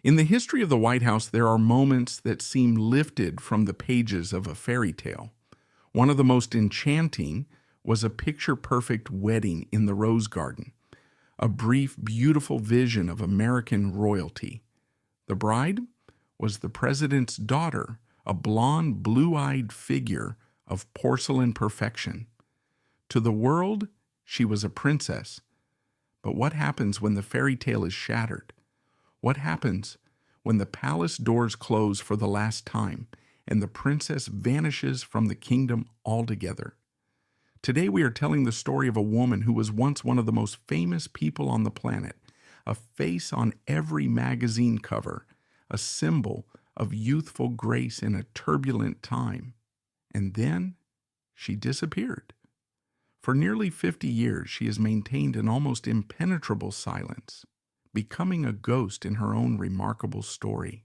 In the history of the White House, there are moments that seem lifted from the pages of a fairy tale. One of the most enchanting was a picture-perfect wedding in the Rose Garden, a brief, beautiful vision of American royalty. The bride was the president's daughter, a blonde, blue-eyed figure of porcelain perfection. To the world, she was a princess. But what happens when the fairy tale is shattered? What happens when the palace doors close for the last time and the princess vanishes from the kingdom altogether? Today we are telling the story of a woman who was once one of the most famous people on the planet, a face on every magazine cover, a symbol of youthful grace in a turbulent time. And then she disappeared. For nearly 50 years, she has maintained an almost impenetrable silence, becoming a ghost in her own remarkable story.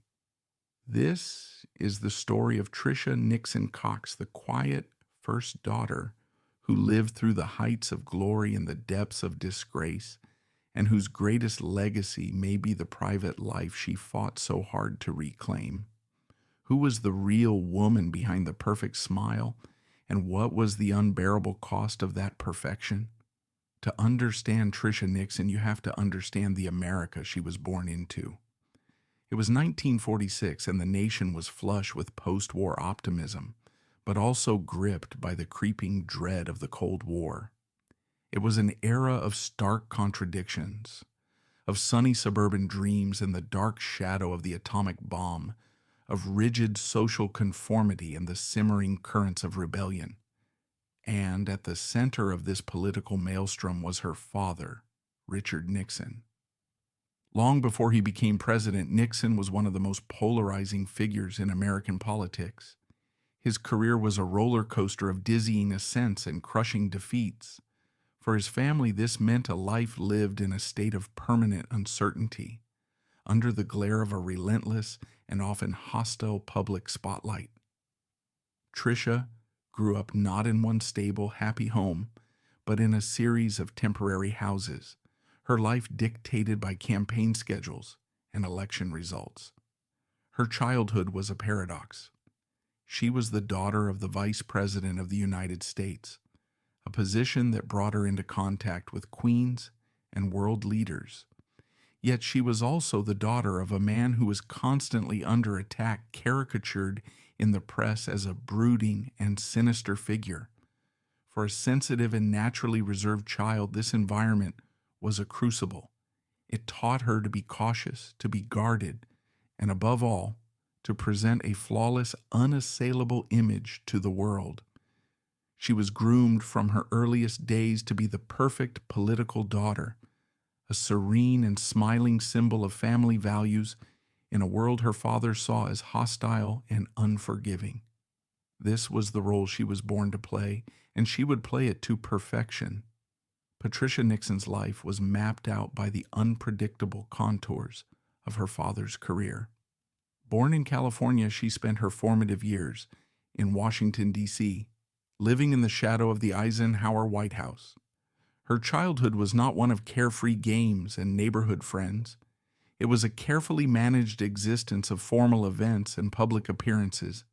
This is the story of Tricia Nixon Cox, the quiet first daughter who lived through the heights of glory and the depths of disgrace, and whose greatest legacy may be the private life she fought so hard to reclaim. Who was the real woman behind the perfect smile, and what was the unbearable cost of that perfection? To understand Tricia Nixon, you have to understand the America she was born into. It was 1946, and the nation was flush with post-war optimism, but also gripped by the creeping dread of the Cold War. It was an era of stark contradictions, of sunny suburban dreams and the dark shadow of the atomic bomb, of rigid social conformity and the simmering currents of rebellion. And at the center of this political maelstrom was her father, Richard Nixon. Long before he became president, Nixon was one of the most polarizing figures in American politics. His career was a roller coaster of dizzying ascents and crushing defeats. For his family, this meant a life lived in a state of permanent uncertainty, under the glare of a relentless and often hostile public spotlight. Tricia grew up not in one stable, happy home, but in a series of temporary houses, her life dictated by campaign schedules and election results. Her childhood was a paradox. She was the daughter of the Vice President of the United States, a position that brought her into contact with queens and world leaders. Yet she was also the daughter of a man who was constantly under attack, caricatured in the press as a brooding and sinister figure. For a sensitive and naturally reserved child, this environment was a crucible. It taught her to be cautious, to be guarded, and above all, to present a flawless, unassailable image to the world. She was groomed from her earliest days to be the perfect political daughter, a serene and smiling symbol of family values in a world her father saw as hostile and unforgiving. This was the role she was born to play, and she would play it to perfection. Tricia Nixon's life was mapped out by the unpredictable contours of her father's career. Born in California, she spent her formative years in Washington, D.C., living in the shadow of the Eisenhower White House. Her childhood was not one of carefree games and neighborhood friends. It was a carefully managed existence of formal events and public appearances.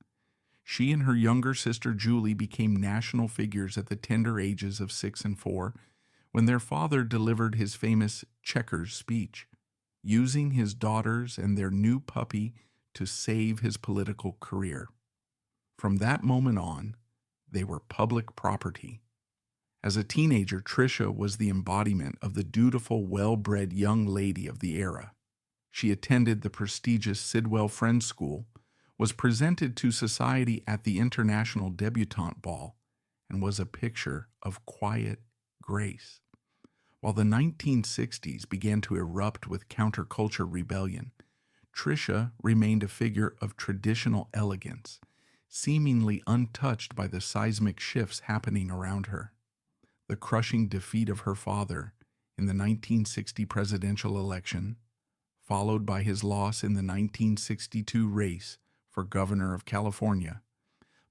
She and her younger sister Julie became national figures at the tender ages of 6 and 4 when their father delivered his famous Checkers speech, using his daughters and their new puppy to save his political career. From that moment on, they were public property. As a teenager, Tricia was the embodiment of the dutiful, well-bred young lady of the era. She attended the prestigious Sidwell Friends School, was presented to society at the International Debutante Ball, and was a picture of quiet grace. While the 1960s began to erupt with counterculture rebellion, Tricia remained a figure of traditional elegance, seemingly untouched by the seismic shifts happening around her. The crushing defeat of her father in the 1960 presidential election, followed by his loss in the 1962 race for governor of California,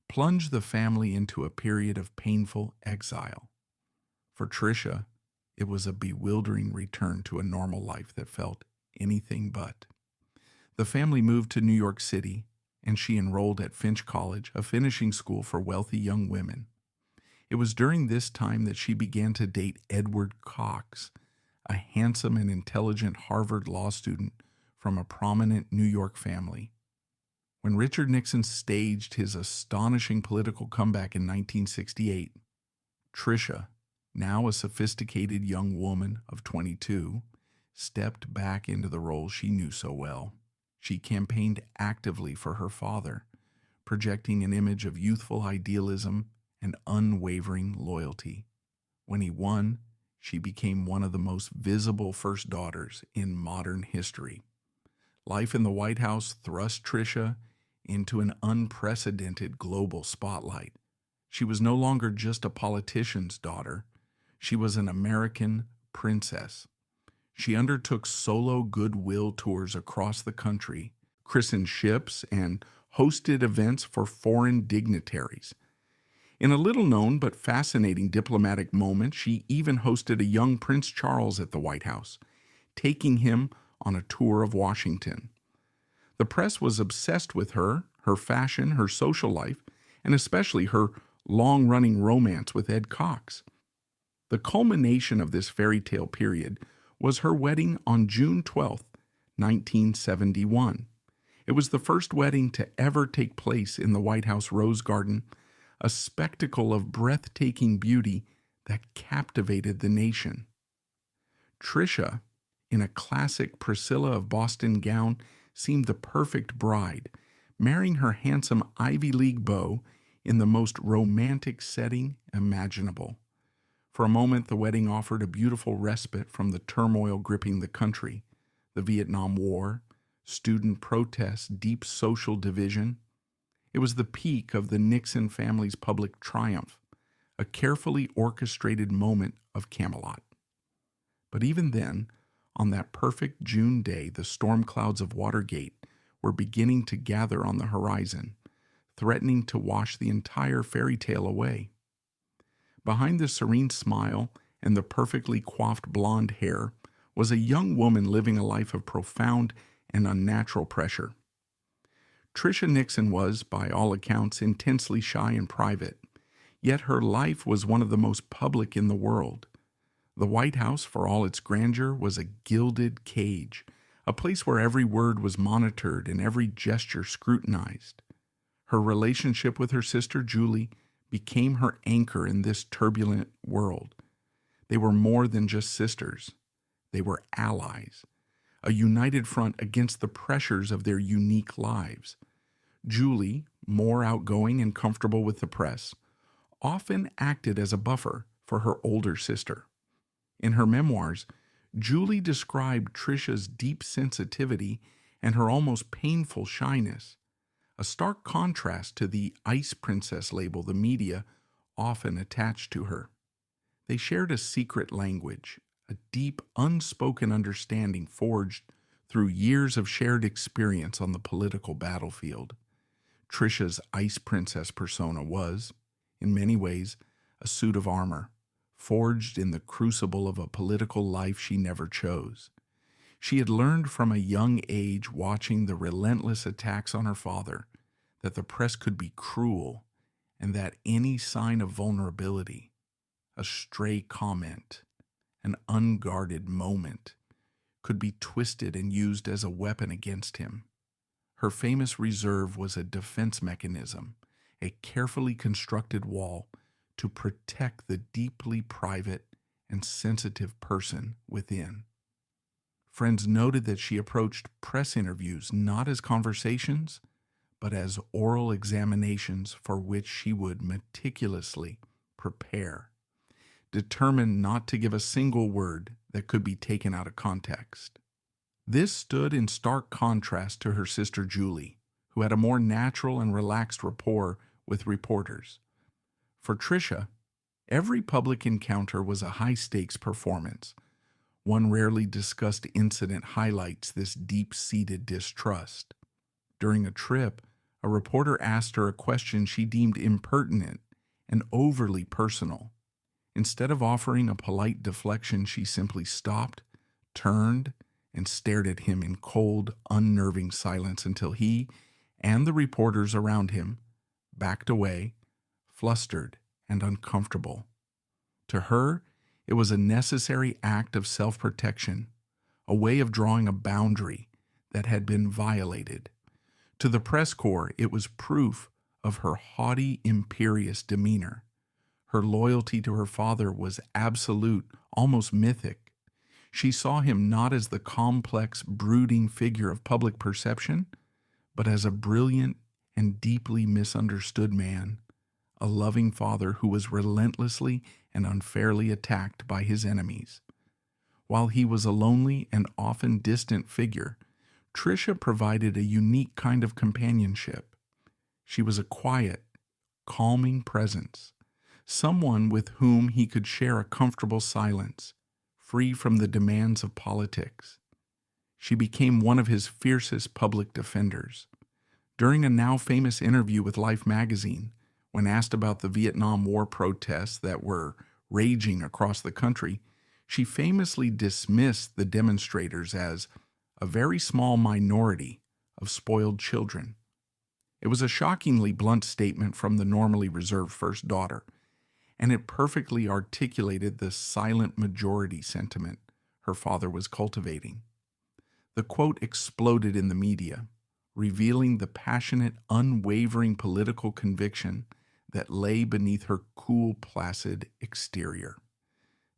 plunged the family into a period of painful exile. For Tricia, it was a bewildering return to a normal life that felt anything but. The family moved to New York City, and she enrolled at Finch College, a finishing school for wealthy young women. It was during this time that she began to date Edward Cox, a handsome and intelligent Harvard law student from a prominent New York family. When Richard Nixon staged his astonishing political comeback in 1968, Tricia, now a sophisticated young woman of 22, stepped back into the role she knew so well. She campaigned actively for her father, projecting an image of youthful idealism and unwavering loyalty. When he won, she became one of the most visible first daughters in modern history. Life in the White House thrust Tricia into an unprecedented global spotlight. She was no longer just a politician's daughter. She was an American princess. She undertook solo goodwill tours across the country, christened ships, and hosted events for foreign dignitaries. In a little-known but fascinating diplomatic moment, she even hosted a young Prince Charles at the White House, taking him on a tour of Washington. The press was obsessed with her fashion, her social life, and especially her long-running romance with Ed Cox. The culmination of this fairy tale period was her wedding on June 12, 1971. It was the first wedding to ever take place in the White House Rose Garden, a spectacle of breathtaking beauty that captivated the nation. Tricia, in a classic Priscilla of Boston gown, seemed the perfect bride, marrying her handsome Ivy League beau in the most romantic setting imaginable. For a moment, the wedding offered a beautiful respite from the turmoil gripping the country: the Vietnam War, student protests, deep social division. It was the peak of the Nixon family's public triumph, a carefully orchestrated moment of Camelot. But even then, on that perfect June day, the storm clouds of Watergate were beginning to gather on the horizon, threatening to wash the entire fairy tale away. Behind the serene smile and the perfectly coiffed blonde hair was a young woman living a life of profound and unnatural pressure. Tricia Nixon was, by all accounts, intensely shy and private, yet her life was one of the most public in the world. The White House, for all its grandeur, was a gilded cage, a place where every word was monitored and every gesture scrutinized. Her relationship with her sister Julie became her anchor in this turbulent world. They were more than just sisters. They were allies, a united front against the pressures of their unique lives. Julie, more outgoing and comfortable with the press, often acted as a buffer for her older sister. In her memoirs, Julie described Tricia's deep sensitivity and her almost painful shyness, a stark contrast to the ice princess label the media often attached to her. They shared a secret language, a deep, unspoken understanding forged through years of shared experience on the political battlefield. Tricia's ice princess persona was, in many ways, a suit of armor, forged in the crucible of a political life she never chose. She had learned from a young age, watching the relentless attacks on her father, that the press could be cruel and that any sign of vulnerability, a stray comment, an unguarded moment, could be twisted and used as a weapon against him. Her famous reserve was a defense mechanism, a carefully constructed wall to protect the deeply private and sensitive person within. Friends noted that she approached press interviews not as conversations, but as oral examinations for which she would meticulously prepare, determined not to give a single word that could be taken out of context. This stood in stark contrast to her sister Julie, who had a more natural and relaxed rapport with reporters. For Tricia, every public encounter was a high-stakes performance. One rarely discussed incident highlights this deep-seated distrust. During a trip, a reporter asked her a question she deemed impertinent and overly personal. Instead of offering a polite deflection, she simply stopped, turned, and stared at him in cold, unnerving silence until he and the reporters around him backed away, flustered and uncomfortable. To her, it was a necessary act of self-protection, a way of drawing a boundary that had been violated. To the press corps, it was proof of her haughty, imperious demeanor. Her loyalty to her father was absolute, almost mythic. She saw him not as the complex, brooding figure of public perception, but as a brilliant and deeply misunderstood man, a loving father who was relentlessly and unfairly attacked by his enemies. While he was a lonely and often distant figure, Tricia provided a unique kind of companionship. She was a quiet, calming presence, someone with whom he could share a comfortable silence, free from the demands of politics. She became one of his fiercest public defenders. During a now famous interview with Life magazine, when asked about the Vietnam War protests that were raging across the country, she famously dismissed the demonstrators as a very small minority of spoiled children. It was a shockingly blunt statement from the normally reserved first daughter, and it perfectly articulated the silent majority sentiment her father was cultivating. The quote exploded in the media, revealing the passionate, unwavering political conviction that lay beneath her cool, placid exterior.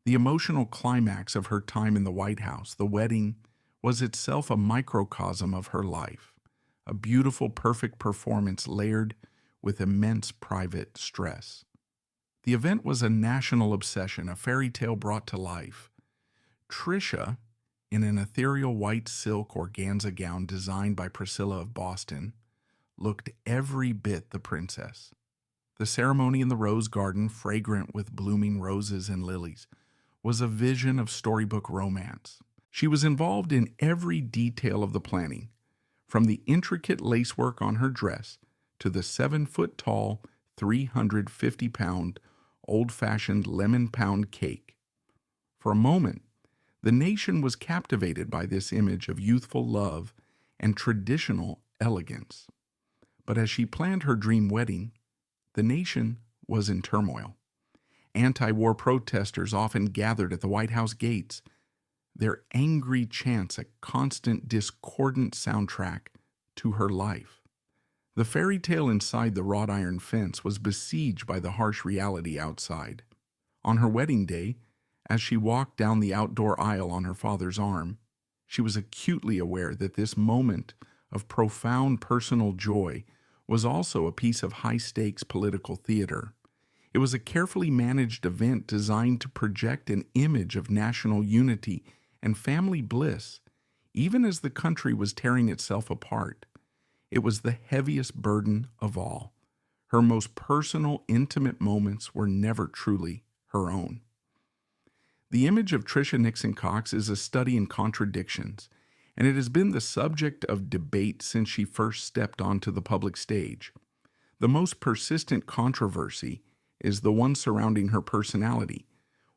The emotional climax of her time in the White House, the wedding, was itself a microcosm of her life, a beautiful, perfect performance layered with immense private stress. The event was a national obsession, a fairy tale brought to life. Tricia, in an ethereal white silk organza gown designed by Priscilla of Boston, looked every bit the princess. The ceremony in the rose garden, fragrant with blooming roses and lilies, was a vision of storybook romance. She was involved in every detail of the planning, from the intricate lacework on her dress to the 7-foot-tall, 350-pound, old-fashioned lemon pound cake. For a moment, the nation was captivated by this image of youthful love and traditional elegance. But as she planned her dream wedding, the nation was in turmoil. Anti-war protesters often gathered at the White House gates, their angry chants a constant discordant soundtrack to her life. The fairy tale inside the wrought iron fence was besieged by the harsh reality outside. On her wedding day, as she walked down the outdoor aisle on her father's arm, she was acutely aware that this moment of profound personal joy was also a piece of high-stakes political theater. It was a carefully managed event designed to project an image of national unity and family bliss, even as the country was tearing itself apart. It was the heaviest burden of all. Her most personal, intimate moments were never truly her own. The image of Tricia Nixon Cox is a study in contradictions, and it has been the subject of debate since she first stepped onto the public stage. The most persistent controversy is the one surrounding her personality.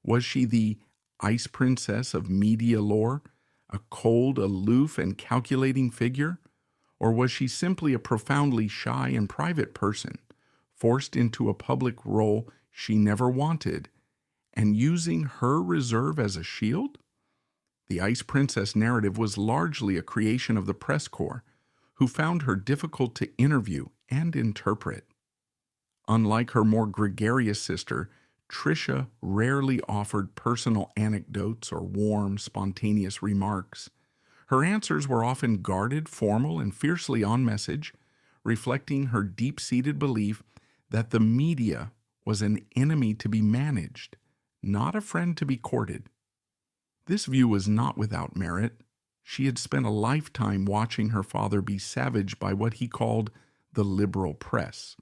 Was she the ice princess of media lore, a cold, aloof, and calculating figure? Or was she simply a profoundly shy and private person, forced into a public role she never wanted, and using her reserve as a shield? The Ice Princess narrative was largely a creation of the press corps, who found her difficult to interview and interpret. Unlike her more gregarious sister, Tricia rarely offered personal anecdotes or warm, spontaneous remarks. Her answers were often guarded, formal, and fiercely on message, reflecting her deep-seated belief that the media was an enemy to be managed, not a friend to be courted. This view was not without merit. She had spent a lifetime watching her father be savaged by what he called the liberal press.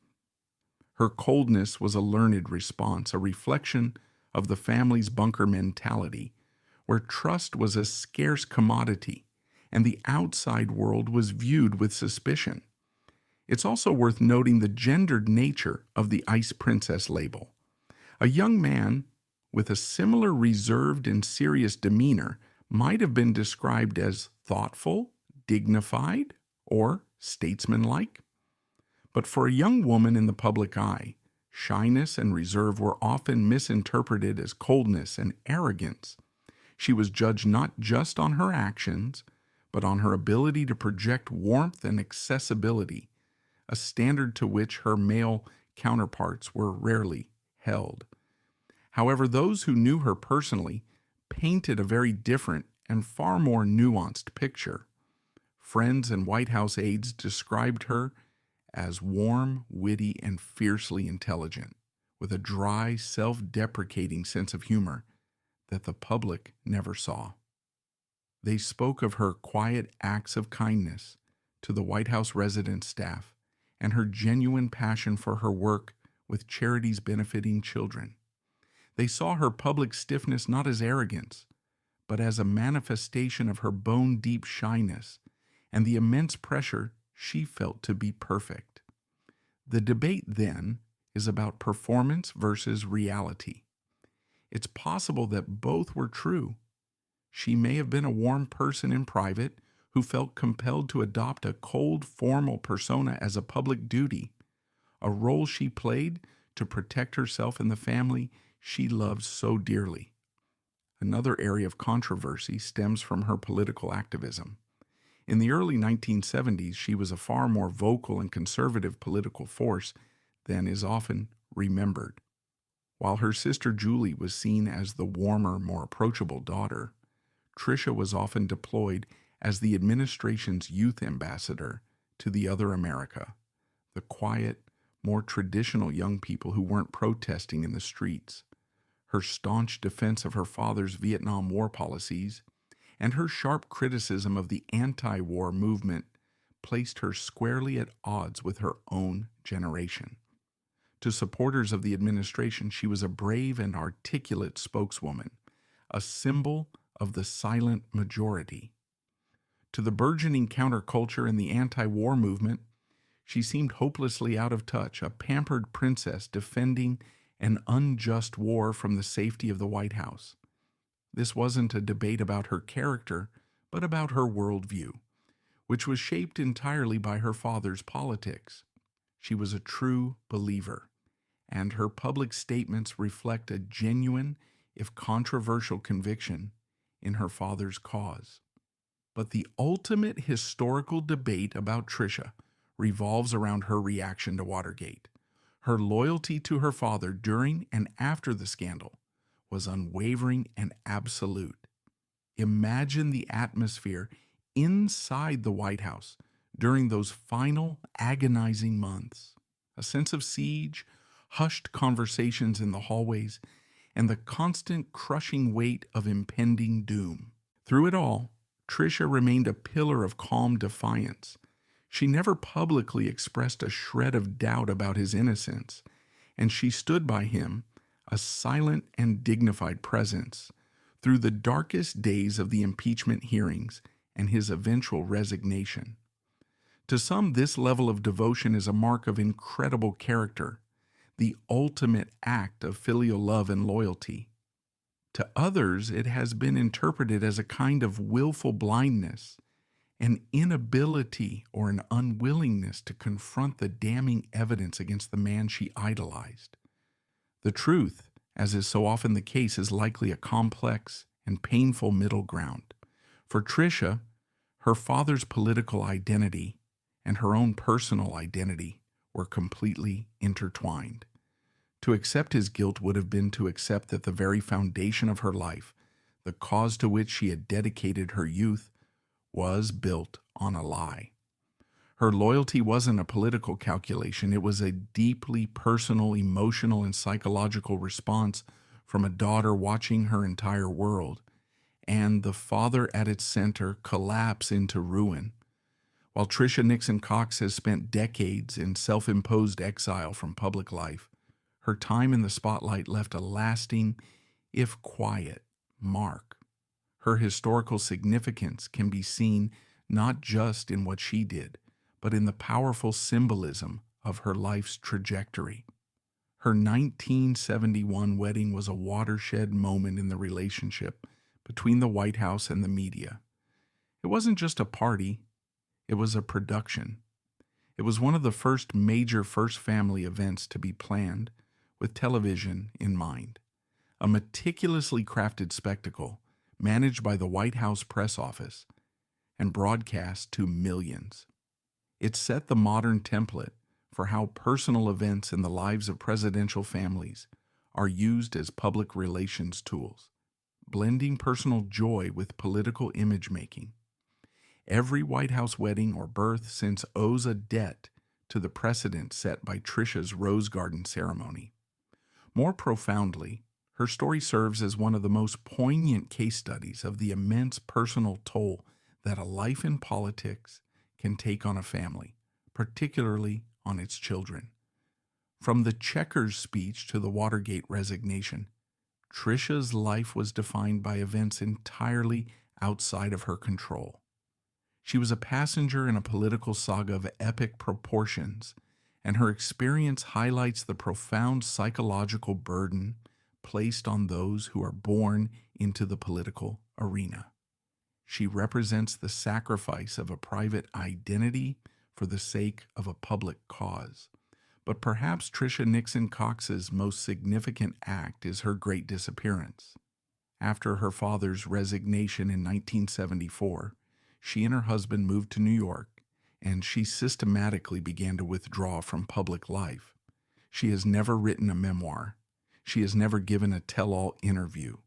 Her coldness was a learned response, a reflection of the family's bunker mentality, where trust was a scarce commodity and the outside world was viewed with suspicion. It's also worth noting the gendered nature of the Ice Princess label. A young man with a similar reserved and serious demeanor might have been described as thoughtful, dignified, or statesmanlike. But for a young woman in the public eye, shyness and reserve were often misinterpreted as coldness and arrogance. She was judged not just on her actions, but on her ability to project warmth and accessibility, a standard to which her male counterparts were rarely held. However, those who knew her personally painted a very different and far more nuanced picture. Friends and White House aides described her as warm, witty, and fiercely intelligent, with a dry, self-deprecating sense of humor that the public never saw. They spoke of her quiet acts of kindness to the White House resident staff and her genuine passion for her work with charities benefiting children. They saw her public stiffness not as arrogance, but as a manifestation of her bone-deep shyness and the immense pressure she felt to be perfect. The debate, then, is about performance versus reality. It's possible that both were true. She may have been a warm person in private who felt compelled to adopt a cold, formal persona as a public duty, a role she played to protect herself and the family she loved so dearly. Another area of controversy stems from her political activism. In the early 1970s, she was a far more vocal and conservative political force than is often remembered. While her sister Julie was seen as the warmer, more approachable daughter, Tricia was often deployed as the administration's youth ambassador to the other America, the quiet, more traditional young people who weren't protesting in the streets. Her staunch defense of her father's Vietnam War policies and her sharp criticism of the anti-war movement placed her squarely at odds with her own generation. To supporters of the administration, she was a brave and articulate spokeswoman, a symbol of the silent majority. To the burgeoning counterculture and the anti-war movement, she seemed hopelessly out of touch, a pampered princess defending an unjust war from the safety of the White House. This wasn't a debate about her character, but about her worldview, which was shaped entirely by her father's politics. She was a true believer, and her public statements reflect a genuine, if controversial, conviction in her father's cause. But the ultimate historical debate about Tricia revolves around her reaction to Watergate. Her loyalty to her father during and after the scandal was unwavering and absolute. Imagine the atmosphere inside the White House during those final agonizing months. A sense of siege, hushed conversations in the hallways, and the constant crushing weight of impending doom. Through it all, Tricia remained a pillar of calm defiance. She never publicly expressed a shred of doubt about his innocence, and she stood by him, a silent and dignified presence, through the darkest days of the impeachment hearings and his eventual resignation. To some, this level of devotion is a mark of incredible character, the ultimate act of filial love and loyalty. To others, it has been interpreted as a kind of willful blindness, an inability or an unwillingness to confront the damning evidence against the man she idolized. The truth, as is so often the case, is likely a complex and painful middle ground. For Tricia, her father's political identity and her own personal identity were completely intertwined. To accept his guilt would have been to accept that the very foundation of her life, the cause to which she had dedicated her youth, was built on a lie. Her loyalty wasn't a political calculation. It was a deeply personal, emotional, and psychological response from a daughter watching her entire world, and the father at its center collapse into ruin. While Tricia Nixon Cox has spent decades in self-imposed exile from public life, her time in the spotlight left a lasting, if quiet, mark. Her historical significance can be seen not just in what she did, but in the powerful symbolism of her life's trajectory. Her 1971 wedding was a watershed moment in the relationship between the White House and the media. It wasn't just a party, it was a production. It was one of the first major First Family events to be planned with television in mind. A meticulously crafted spectacle managed by the White House press office and broadcast to millions. It set the modern template for how personal events in the lives of presidential families are used as public relations tools, blending personal joy with political image making. Every White House wedding or birth since owes a debt to the precedent set by Tricia's Rose Garden ceremony. More profoundly, her story serves as one of the most poignant case studies of the immense personal toll that a life in politics can take on a family, particularly on its children. From the Checkers speech to the Watergate resignation, Tricia's life was defined by events entirely outside of her control. She was a passenger in a political saga of epic proportions, and her experience highlights the profound psychological burden placed on those who are born into the political arena. She represents the sacrifice of a private identity for the sake of a public cause. But perhaps Tricia Nixon Cox's most significant act is her great disappearance. After her father's resignation in 1974, she and her husband moved to New York, and she systematically began to withdraw from public life. She has never written a memoir. She has never given a tell-all interview.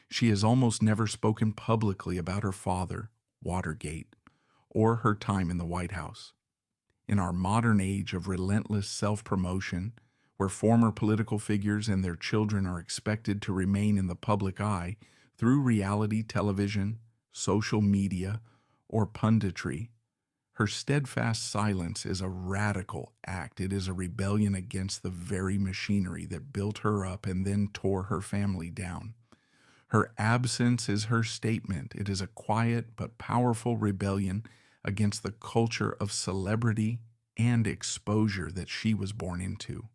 She has almost never spoken publicly about her father, Watergate, or her time in the White House. In our modern age of relentless self-promotion, where former political figures and their children are expected to remain in the public eye through reality television, social media, or punditry, her steadfast silence is a radical act. It is a rebellion against the very machinery that built her up and then tore her family down. Her absence is her statement. It is a quiet but powerful rebellion against the culture of celebrity and exposure that she was born into.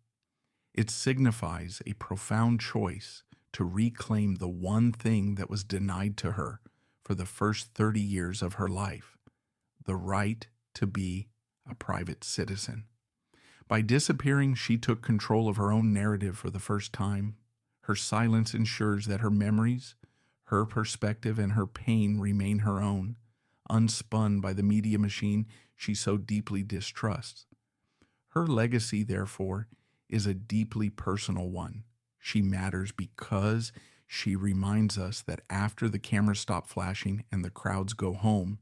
It signifies a profound choice to reclaim the one thing that was denied to her for the first 30 years of her life, the right to be a private citizen. By disappearing, she took control of her own narrative for the first time. Her silence ensures that her memories, her perspective, and her pain remain her own, unspun by the media machine she so deeply distrusts. Her legacy, therefore, is a deeply personal one. She matters because she reminds us that after the cameras stop flashing and the crowds go home,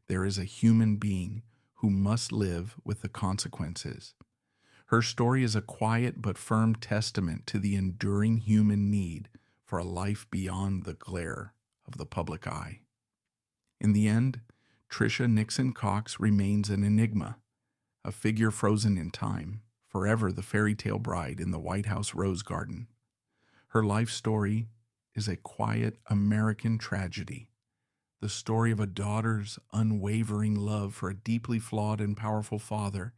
there is a human being who must live with the consequences. Her story is a quiet but firm testament to the enduring human need for a life beyond the glare of the public eye. In the end, Tricia Nixon Cox remains an enigma, a figure frozen in time, forever the fairy tale bride in the White House rose garden. Her life story is a quiet American tragedy, the story of a daughter's unwavering love for a deeply flawed and powerful father,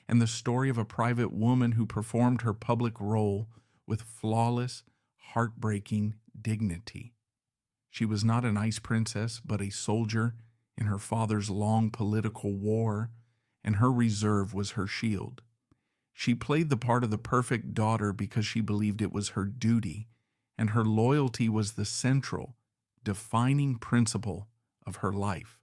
and the story of a private woman who performed her public role with flawless, heartbreaking dignity. She was not an ice princess, but a soldier in her father's long political war, and her reserve was her shield. She played the part of the perfect daughter because she believed it was her duty, and her loyalty was the central, defining principle of her life.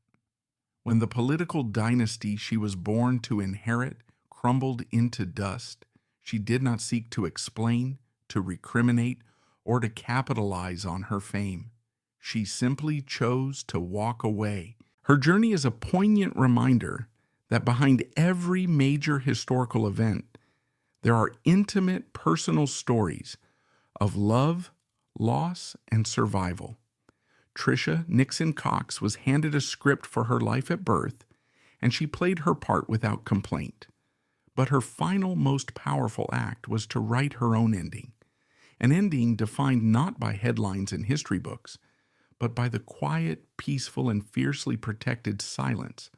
When the political dynasty she was born to inherit crumbled into dust, she did not seek to explain, to recriminate, or to capitalize on her fame. She simply chose to walk away. Her journey is a poignant reminder that behind every major historical event, there are intimate personal stories of love, loss, and survival. Tricia Nixon Cox was handed a script for her life at birth, and she played her part without complaint. But her final, most powerful act was to write her own ending, an ending defined not by headlines in history books, but by the quiet, peaceful, and fiercely protected silence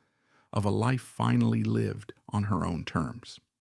of a life finally lived on her own terms.